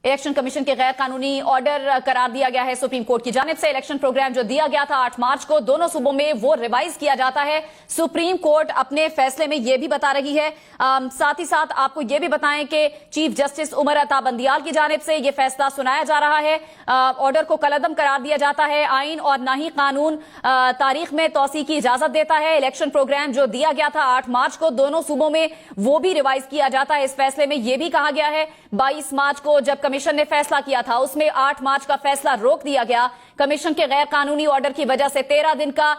Election commission के गैर कानूनी ऑर्डर करार दिया गया है सुप्रीम कोर्ट की जानिब से। इलेक्शन प्रोग्राम जो दिया गया था 8 मार्च को दोनों सूबों में वो रिवाइज किया जाता है। सुप्रीम कोर्ट अपने फैसले में ये भी बता रही है, साथ ही साथ आपको ये भी बताएं कि चीफ जस्टिस उमर अता बंदियाल की जानिब से ये फैसला सुनाया जा रहा है। ऑर्डर को कलअदम करार दिया जाता है। आइन और ना ही कानून तारीख में तौसी की इजाजत देता है। इलेक्शन प्रोग्राम जो दिया गया था 8 मार्च को दोनों सूबों में वो भी रिवाइज किया जाता है। इस फैसले में यह भी कहा गया है 22 मार्च को जब कमीशन ने फैसला किया था उसमें 8 मार्च का फैसला रोक दिया गया। कमीशन के गैर कानूनी ऑर्डर की वजह से 13 दिन का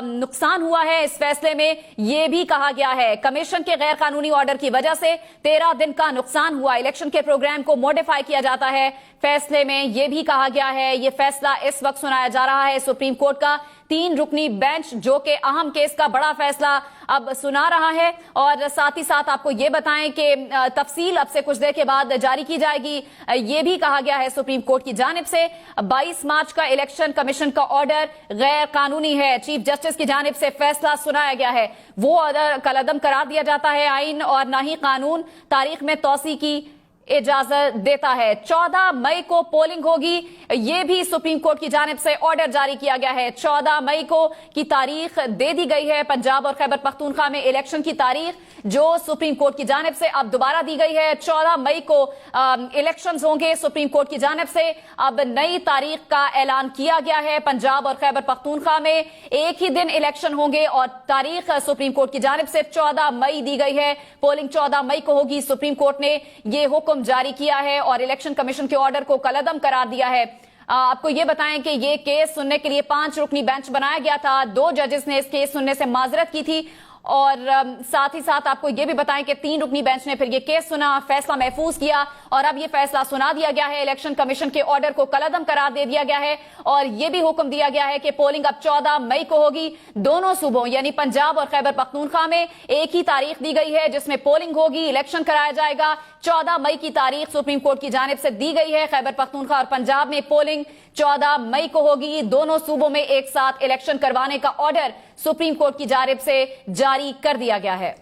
नुकसान हुआ है। इस फैसले में यह भी कहा गया है कमीशन के गैर कानूनी ऑर्डर की वजह से 13 दिन का नुकसान हुआ। इलेक्शन के प्रोग्राम को मॉडिफाई किया जाता है। फैसले में यह भी कहा गया है, यह फैसला इस वक्त सुनाया जा रहा है सुप्रीम कोर्ट का 3 रुकनी बेंच जो कि अहम केस का बड़ा फैसला अब सुना रहा है। और साथ ही साथ आपको यह बताएं कि तफसील अब से कुछ देर के बाद जारी की जाएगी। यह भी कहा गया है सुप्रीम कोर्ट की जानिब से 22 मार्च का इलेक्शन कमीशन का ऑर्डर गैर कानूनी है। चीफ जस्टिस की जानिब से फैसला सुनाया गया है, वो ऑर्डर कलअदम करार दिया जाता है। आइन और ना ही कानून तारीख में तौसी की इजाजत देता है। 14 मई को पोलिंग होगी, यह भी सुप्रीम कोर्ट की जानिब से ऑर्डर जारी किया गया है। 14 मई को की तारीख दे दी गई है। पंजाब और खैबर पख्तूनख्वा में इलेक्शन की तारीख जो सुप्रीम कोर्ट की जानिब से अब दोबारा दी गई है। 14 मई को इलेक्शंस होंगे। सुप्रीम कोर्ट की जानिब से अब नई तारीख का ऐलान किया गया है। पंजाब और खैबर पख्तूनख्वा में एक ही दिन इलेक्शन होंगे और तारीख सुप्रीम कोर्ट की जानिब से 14 मई दी गई है। पोलिंग 14 मई को होगी। सुप्रीम कोर्ट ने यह हुक्म जारी किया है और इलेक्शन कमीशन के ऑर्डर को कलअदम करार दिया है। आपको यह बताएं कि यह केस सुनने के लिए 5 रुकनी बेंच बनाया गया था। 2 जजेस ने इस केस सुनने से माजरत की थी और साथ ही साथ आपको यह भी बताएं कि 3 रुकनी बेंच ने फिर यह केस सुना, फैसला महफूज किया और अब यह फैसला सुना दिया गया है। इलेक्शन कमीशन के ऑर्डर को कलअदम करार दे दिया गया है और यह भी हुक्म दिया गया है कि पोलिंग अब 14 मई को होगी। दोनों सूबों यानी पंजाब और खैबर पख्तूनख्वा में एक ही तारीख दी गई है जिसमें पोलिंग होगी, इलेक्शन कराया जाएगा। 14 मई की तारीख सुप्रीम कोर्ट की जानिब से दी गई है। खैबर पख्तूनख्वा और पंजाब में पोलिंग 14 मई को होगी। दोनों सूबों में एक साथ इलेक्शन करवाने का ऑर्डर सुप्रीम कोर्ट की जानिब से जारी कर दिया गया है।